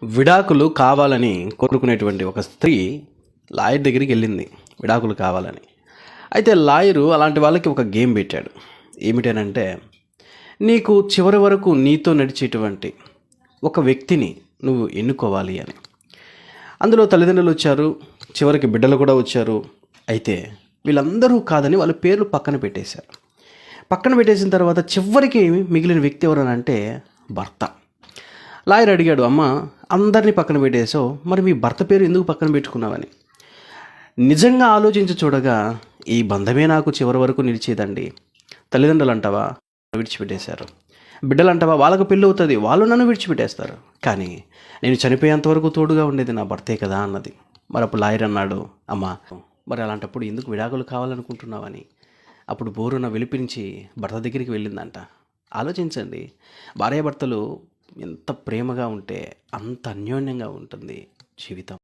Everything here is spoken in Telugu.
విడాకులు కావాలని కోరుకునేటువంటి ఒక స్త్రీ లాయర్ దగ్గరికి వెళ్ళింది విడాకులు కావాలని. అయితే లాయరు అలాంటి వాళ్ళకి ఒక గేమ్ పెట్టాడు. ఏమిటనంటే, నీకు చివరి వరకు నీతో నడిచేటువంటి ఒక వ్యక్తిని నువ్వు ఎన్నుకోవాలి అని. అందులో తల్లిదండ్రులు వచ్చారు, చివరికి బిడ్డలు కూడా వచ్చారు. అయితే వీళ్ళందరూ కాదని వాళ్ళ పేర్లు పక్కన పెట్టేశారు. పక్కన పెట్టేసిన తర్వాత చివరికి మిగిలిన వ్యక్తి ఎవరనంటే భర్త. లాయర్ అడిగాడు, అమ్మ అందరినీ పక్కన పెట్టేసావు, మరి మీ భర్త పేరు ఎందుకు పక్కన పెట్టుకున్నావని. నిజంగా ఆలోచించి చూడగా ఈ బంధమే నాకు చివరి వరకు నిలిచేదండి. తల్లిదండ్రులు అంటావా విడిచిపెట్టేశారు, బిడ్డలు అంటావా వాళ్ళకు పెళ్ళి అవుతుంది, వాళ్ళు నన్ను విడిచిపెట్టేస్తారు, కానీ నేను చనిపోయేంత వరకు తోడుగా ఉండేది నా భర్తే కదా అన్నది. మరి అప్పుడు లాయర్ అన్నాడు, అమ్మ మరి అలాంటప్పుడు ఎందుకు విడాకులు కావాలనుకుంటున్నావని. అప్పుడు బోరున విలిపించి భర్త దగ్గరికి వెళ్ళిందంట. ఆలోచించండి, భార్యాభర్తలు ఎంత ప్రేమగా ఉంటే అంత అన్యోన్యంగా ఉంటుంది జీవితం.